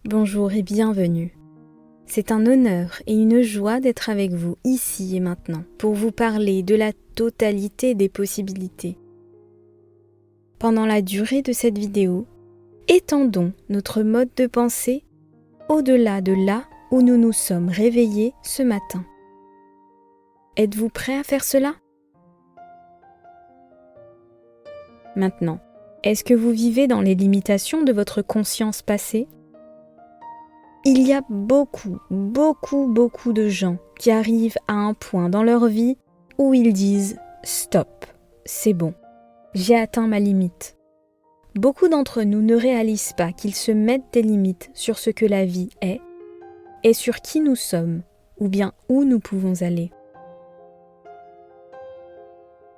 Bonjour et bienvenue. C'est un honneur et une joie d'être avec vous ici et maintenant pour vous parler de la totalité des possibilités. Pendant la durée de cette vidéo, étendons notre mode de pensée au-delà de là où nous nous sommes réveillés ce matin. Êtes-vous prêt à faire cela? Maintenant, est-ce que vous vivez dans les limitations de votre conscience passée? Il y a beaucoup de gens qui arrivent à un point dans leur vie où ils disent « Stop, c'est bon, j'ai atteint ma limite ». Beaucoup d'entre nous ne réalisent pas qu'ils se mettent des limites sur ce que la vie est et sur qui nous sommes ou bien où nous pouvons aller.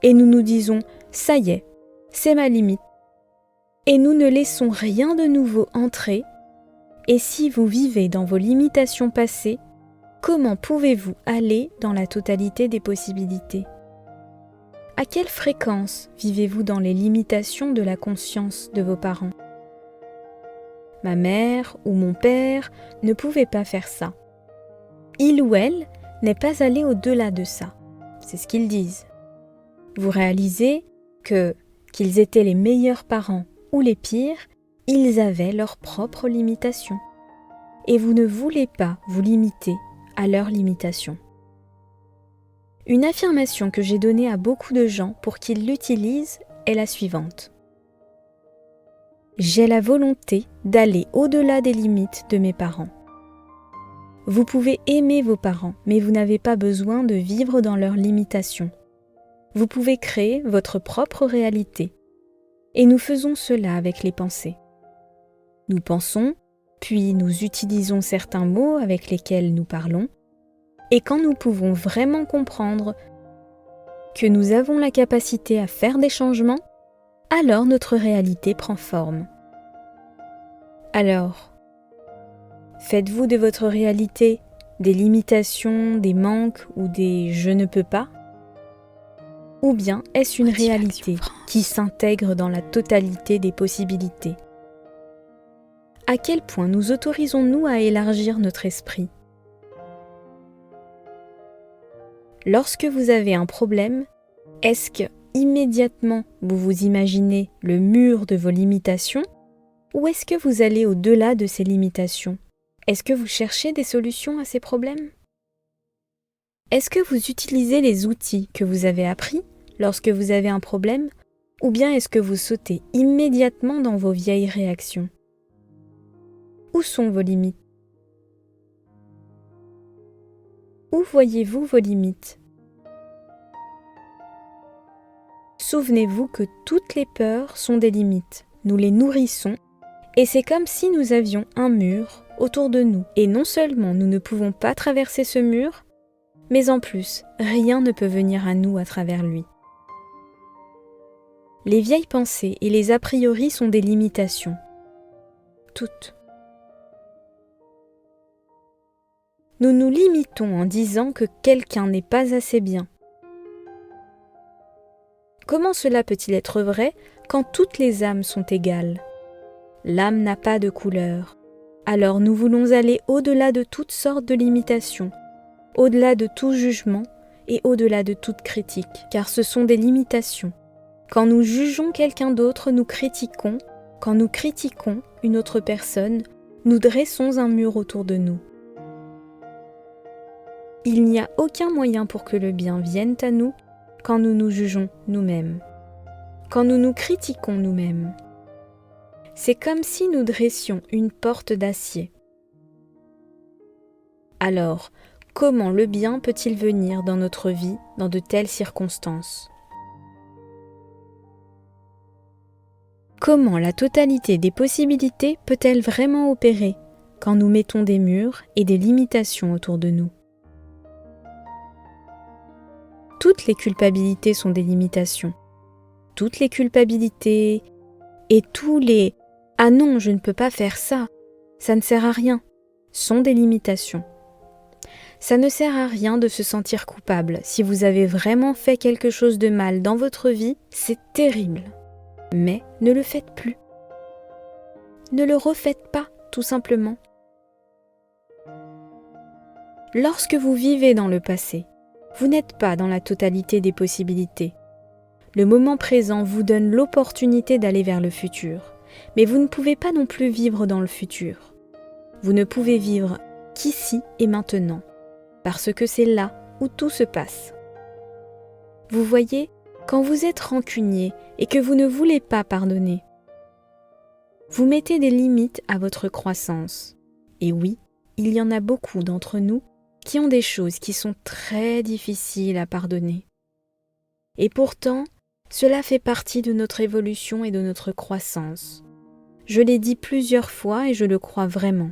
Et nous nous disons « Ça y est, c'est ma limite ». Et nous ne laissons rien de nouveau entrer. Et si vous vivez dans vos limitations passées, comment pouvez-vous aller dans la totalité des possibilités? À quelle fréquence vivez-vous dans les limitations de la conscience de vos parents? Ma mère ou mon père ne pouvait pas faire ça. Il ou elle n'est pas allé au-delà de ça. C'est ce qu'ils disent. Vous réalisez qu'ils étaient les meilleurs parents ou les pires, ils avaient leurs propres limitations. Et vous ne voulez pas vous limiter à leurs limitations. Une affirmation que j'ai donnée à beaucoup de gens pour qu'ils l'utilisent est la suivante. J'ai la volonté d'aller au-delà des limites de mes parents. Vous pouvez aimer vos parents, mais vous n'avez pas besoin de vivre dans leurs limitations. Vous pouvez créer votre propre réalité. Et nous faisons cela avec les pensées. Nous pensons, puis nous utilisons certains mots avec lesquels nous parlons, et quand nous pouvons vraiment comprendre que nous avons la capacité à faire des changements, alors notre réalité prend forme. Alors, faites-vous de votre réalité des limitations, des manques ou des « je ne peux pas » ou bien est-ce une réalité qui s'intègre dans la totalité des possibilités? À quel point nous autorisons-nous à élargir notre esprit? Lorsque vous avez un problème, est-ce que immédiatement vous vous imaginez le mur de vos limitations ou est-ce que vous allez au-delà de ces limitations? Est-ce que vous cherchez des solutions à ces problèmes? Est-ce que vous utilisez les outils que vous avez appris lorsque vous avez un problème ou bien est-ce que vous sautez immédiatement dans vos vieilles réactions? Où sont vos limites? Où voyez-vous vos limites? Souvenez-vous que toutes les peurs sont des limites. Nous les nourrissons et c'est comme si nous avions un mur autour de nous. Et non seulement nous ne pouvons pas traverser ce mur, mais en plus, rien ne peut venir à nous à travers lui. Les vieilles pensées et les a priori sont des limitations. Toutes. Nous nous limitons en disant que quelqu'un n'est pas assez bien. Comment cela peut-il être vrai quand toutes les âmes sont égales? L'âme n'a pas de couleur. Alors nous voulons aller au-delà de toutes sortes de limitations, au-delà de tout jugement et au-delà de toute critique, car ce sont des limitations. Quand nous jugeons quelqu'un d'autre, nous critiquons. Quand nous critiquons une autre personne, nous dressons un mur autour de nous. Il n'y a aucun moyen pour que le bien vienne à nous quand nous nous jugeons nous-mêmes, quand nous nous critiquons nous-mêmes. C'est comme si nous dressions une porte d'acier. Alors, comment le bien peut-il venir dans notre vie dans de telles circonstances? Comment la totalité des possibilités peut-elle vraiment opérer quand nous mettons des murs et des limitations autour de nous? Toutes les culpabilités sont des limitations. Toutes les culpabilités et tous les « ah non, je ne peux pas faire ça, ça ne sert à rien » sont des limitations. Ça ne sert à rien de se sentir coupable. Si vous avez vraiment fait quelque chose de mal dans votre vie, c'est terrible. Mais ne le faites plus. Ne le refaites pas, tout simplement. Lorsque vous vivez dans le passé, vous n'êtes pas dans la totalité des possibilités. Le moment présent vous donne l'opportunité d'aller vers le futur, mais vous ne pouvez pas non plus vivre dans le futur. Vous ne pouvez vivre qu'ici et maintenant, parce que c'est là où tout se passe. Vous voyez, quand vous êtes rancunier et que vous ne voulez pas pardonner, vous mettez des limites à votre croissance. Et oui, il y en a beaucoup d'entre nous qui ont des choses qui sont très difficiles à pardonner. Et pourtant, cela fait partie de notre évolution et de notre croissance. Je l'ai dit plusieurs fois et je le crois vraiment.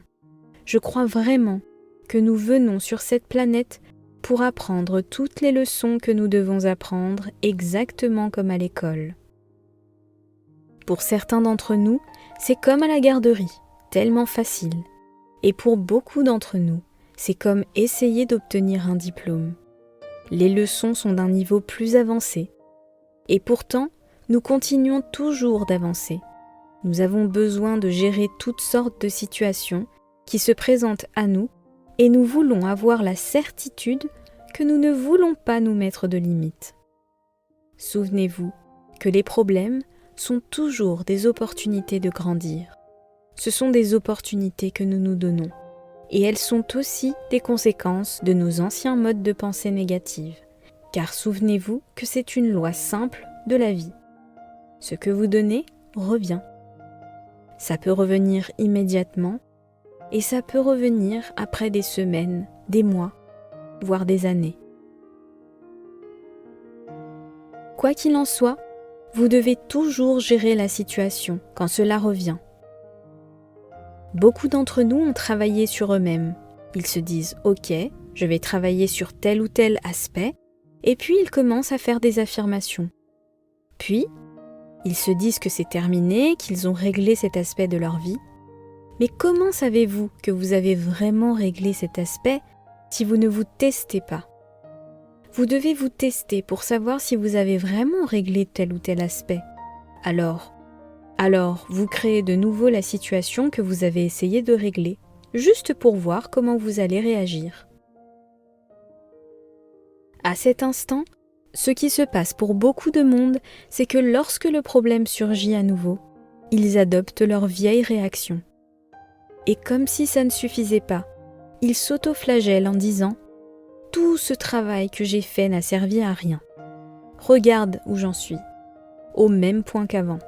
Je crois vraiment que nous venons sur cette planète pour apprendre toutes les leçons que nous devons apprendre exactement comme à l'école. Pour certains d'entre nous, c'est comme à la garderie, tellement facile. Et pour beaucoup d'entre nous, c'est comme essayer d'obtenir un diplôme. Les leçons sont d'un niveau plus avancé. Et pourtant, nous continuons toujours d'avancer. Nous avons besoin de gérer toutes sortes de situations qui se présentent à nous et nous voulons avoir la certitude que nous ne voulons pas nous mettre de limites. Souvenez-vous que les problèmes sont toujours des opportunités de grandir. Ce sont des opportunités que nous nous donnons. Et elles sont aussi des conséquences de nos anciens modes de pensée négatives. Car souvenez-vous que c'est une loi simple de la vie. Ce que vous donnez revient. Ça peut revenir immédiatement et ça peut revenir après des semaines, des mois, voire des années. Quoi qu'il en soit, vous devez toujours gérer la situation quand cela revient. Beaucoup d'entre nous ont travaillé sur eux-mêmes. Ils se disent « Ok, je vais travailler sur tel ou tel aspect » et puis ils commencent à faire des affirmations. Puis, ils se disent que c'est terminé, qu'ils ont réglé cet aspect de leur vie. Mais comment savez-vous que vous avez vraiment réglé cet aspect si vous ne vous testez pas ? Vous devez vous tester pour savoir si vous avez vraiment réglé tel ou tel aspect. Alors, vous créez de nouveau la situation que vous avez essayé de régler, juste pour voir comment vous allez réagir. À cet instant, ce qui se passe pour beaucoup de monde, c'est que lorsque le problème surgit à nouveau, ils adoptent leur vieille réaction. Et comme si ça ne suffisait pas, ils s'autoflagellent en disant « Tout ce travail que j'ai fait n'a servi à rien. Regarde où j'en suis, au même point qu'avant. »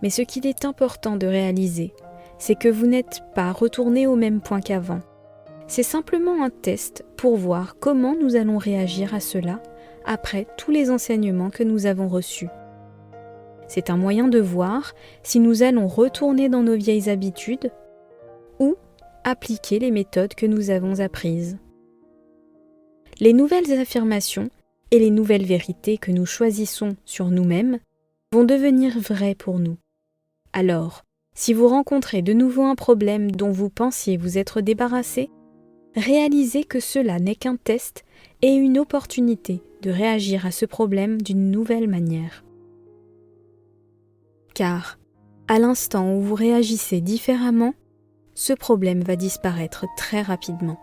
Mais ce qu'il est important de réaliser, c'est que vous n'êtes pas retourné au même point qu'avant. C'est simplement un test pour voir comment nous allons réagir à cela après tous les enseignements que nous avons reçus. C'est un moyen de voir si nous allons retourner dans nos vieilles habitudes ou appliquer les méthodes que nous avons apprises. Les nouvelles affirmations et les nouvelles vérités que nous choisissons sur nous-mêmes vont devenir vraies pour nous. Alors, si vous rencontrez de nouveau un problème dont vous pensiez vous être débarrassé, réalisez que cela n'est qu'un test et une opportunité de réagir à ce problème d'une nouvelle manière. Car, à l'instant où vous réagissez différemment, ce problème va disparaître très rapidement.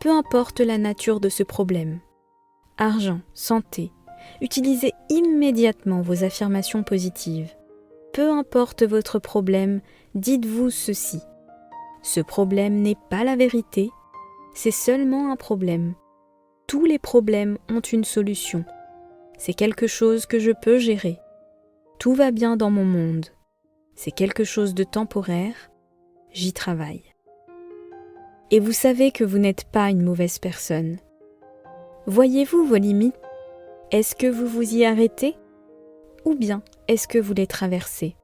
Peu importe la nature de ce problème, argent, santé, utilisez immédiatement vos affirmations positives. Peu importe votre problème, dites-vous ceci. Ce problème n'est pas la vérité, c'est seulement un problème. Tous les problèmes ont une solution. C'est quelque chose que je peux gérer. Tout va bien dans mon monde. C'est quelque chose de temporaire. J'y travaille. Et vous savez que vous n'êtes pas une mauvaise personne. Voyez-vous vos limites ? Est-ce que vous vous y arrêtez ? Ou bien est-ce que vous les traversez ?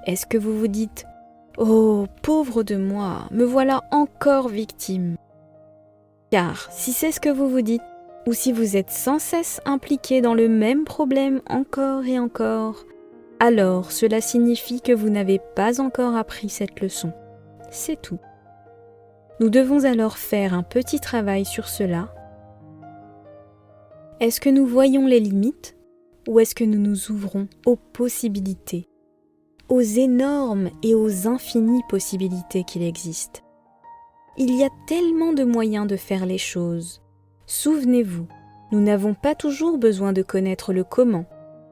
Est-ce que vous vous dites « Oh, pauvre de moi, me voilà encore victime » ? Car si c'est ce que vous vous dites, ou si vous êtes sans cesse impliqué dans le même problème encore et encore, alors cela signifie que vous n'avez pas encore appris cette leçon. C'est tout. Nous devons alors faire un petit travail sur cela. Est-ce que nous voyons les limites ou est-ce que nous nous ouvrons aux possibilités, aux énormes et aux infinies possibilités qu'il existe ? Il y a tellement de moyens de faire les choses. Souvenez-vous, nous n'avons pas toujours besoin de connaître le comment,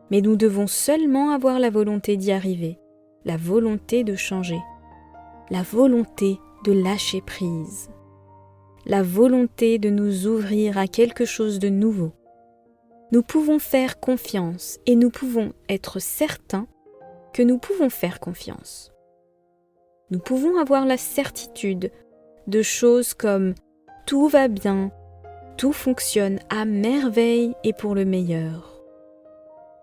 mais nous devons seulement avoir la volonté d'y arriver, la volonté de changer, la volonté de lâcher prise, la volonté de nous ouvrir à quelque chose de nouveau. Nous pouvons faire confiance et nous pouvons être certains que nous pouvons faire confiance. Nous pouvons avoir la certitude de choses comme « tout va bien », « tout fonctionne à merveille et pour le meilleur ».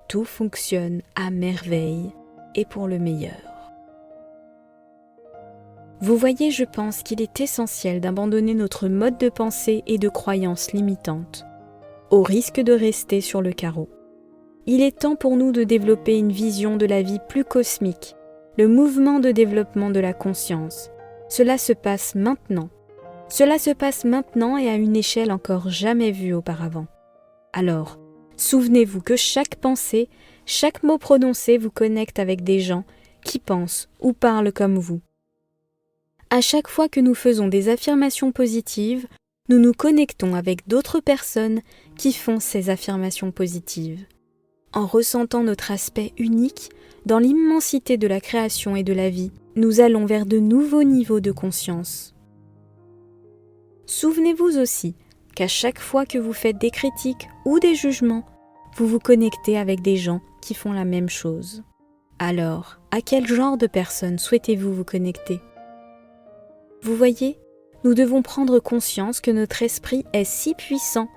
Tout fonctionne à merveille et pour le meilleur. Vous voyez, je pense qu'il est essentiel d'abandonner notre mode de pensée et de croyances limitantes, au risque de rester sur le carreau. Il est temps pour nous de développer une vision de la vie plus cosmique, le mouvement de développement de la conscience. Cela se passe maintenant. Cela se passe maintenant et à une échelle encore jamais vue auparavant. Alors, souvenez-vous que chaque pensée, chaque mot prononcé vous connecte avec des gens qui pensent ou parlent comme vous. À chaque fois que nous faisons des affirmations positives, nous nous connectons avec d'autres personnes qui font ces affirmations positives. En ressentant notre aspect unique, dans l'immensité de la création et de la vie, nous allons vers de nouveaux niveaux de conscience. Souvenez-vous aussi qu'à chaque fois que vous faites des critiques ou des jugements, vous vous connectez avec des gens qui font la même chose. Alors, à quel genre de personnes souhaitez-vous vous connecter ? Vous voyez, nous devons prendre conscience que notre esprit est si puissant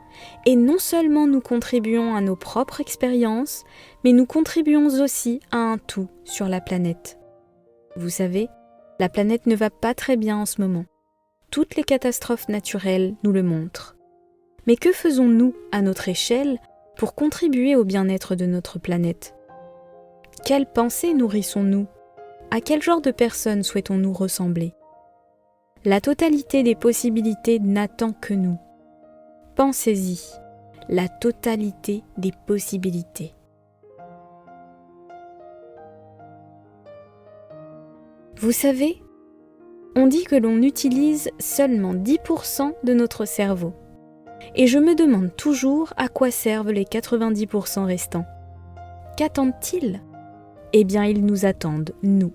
et non seulement nous contribuons à nos propres expériences, mais nous contribuons aussi à un tout sur la planète. Vous savez, la planète ne va pas très bien en ce moment. Toutes les catastrophes naturelles nous le montrent. Mais que faisons-nous à notre échelle pour contribuer au bien-être de notre planète ? Quelles pensées nourrissons-nous ? À quel genre de personnes souhaitons-nous ressembler ? La totalité des possibilités n'attend que nous. Pensez-y, la totalité des possibilités. Vous savez, on dit que l'on utilise seulement 10% de notre cerveau. Et je me demande toujours à quoi servent les 90% restants. Qu'attendent-ils ? Eh bien, ils nous attendent, nous.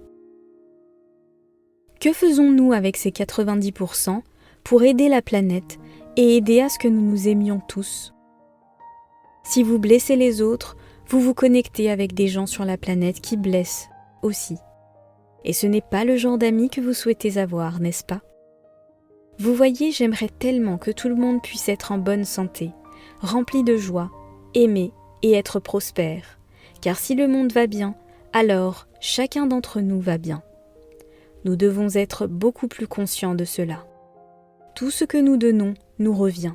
Que faisons-nous avec ces 90% pour aider la planète et aider à ce que nous nous aimions tous ? Si vous blessez les autres, vous vous connectez avec des gens sur la planète qui blessent aussi. Et ce n'est pas le genre d'amis que vous souhaitez avoir, n'est-ce pas ? Vous voyez, j'aimerais tellement que tout le monde puisse être en bonne santé, rempli de joie, aimer et être prospère. Car si le monde va bien, alors chacun d'entre nous va bien. Nous devons être beaucoup plus conscients de cela. Tout ce que nous donnons nous revient.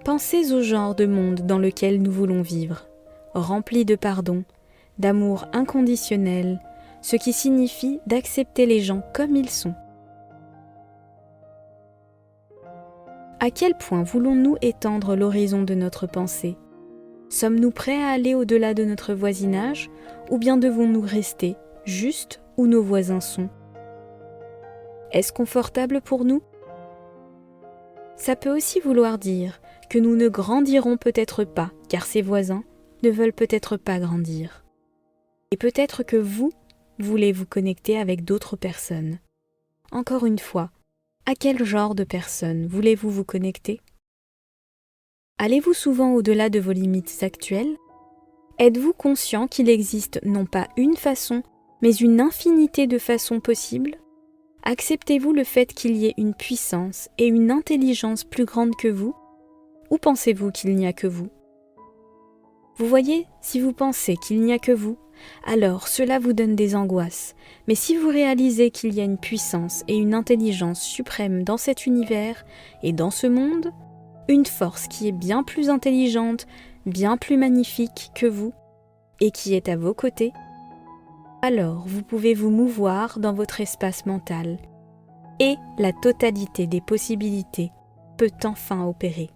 Pensez au genre de monde dans lequel nous voulons vivre, rempli de pardon, d'amour inconditionnel, ce qui signifie d'accepter les gens comme ils sont. À quel point voulons-nous étendre l'horizon de notre pensée ? Sommes-nous prêts à aller au-delà de notre voisinage ou bien devons-nous rester juste où nos voisins sont ? Est-ce confortable pour nous ? Ça peut aussi vouloir dire que nous ne grandirons peut-être pas, car ces voisins ne veulent peut-être pas grandir. Et peut-être que vous voulez vous connecter avec d'autres personnes. Encore une fois, à quel genre de personnes voulez-vous vous connecter ? Allez-vous souvent au-delà de vos limites actuelles ? Êtes-vous conscient qu'il existe non pas une façon, mais une infinité de façons possibles ? Acceptez-vous le fait qu'il y ait une puissance et une intelligence plus grandes que vous ? Ou pensez-vous qu'il n'y a que vous ? Vous voyez, si vous pensez qu'il n'y a que vous, alors cela vous donne des angoisses. Mais si vous réalisez qu'il y a une puissance et une intelligence suprême dans cet univers et dans ce monde, une force qui est bien plus intelligente, bien plus magnifique que vous, et qui est à vos côtés, alors vous pouvez vous mouvoir dans votre espace mental, et la totalité des possibilités peut enfin opérer.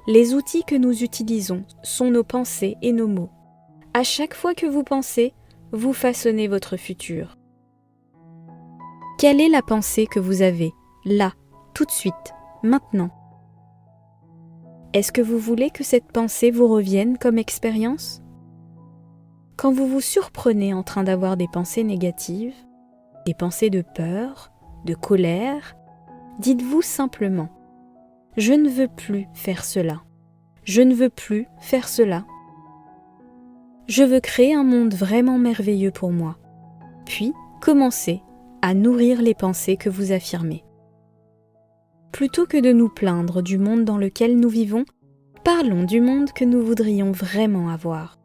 Les outils que nous utilisons sont nos pensées et nos mots. À chaque fois que vous pensez, vous façonnez votre futur. Quelle est la pensée que vous avez, là, tout de suite, maintenant? Est-ce que vous voulez que cette pensée vous revienne comme expérience? Quand vous vous surprenez en train d'avoir des pensées négatives, des pensées de peur, de colère, dites-vous simplement « Je ne veux plus faire cela. Je ne veux plus faire cela. Je veux créer un monde vraiment merveilleux pour moi. » Puis, commencez à nourrir les pensées que vous affirmez. Plutôt que de nous plaindre du monde dans lequel nous vivons, parlons du monde que nous voudrions vraiment avoir.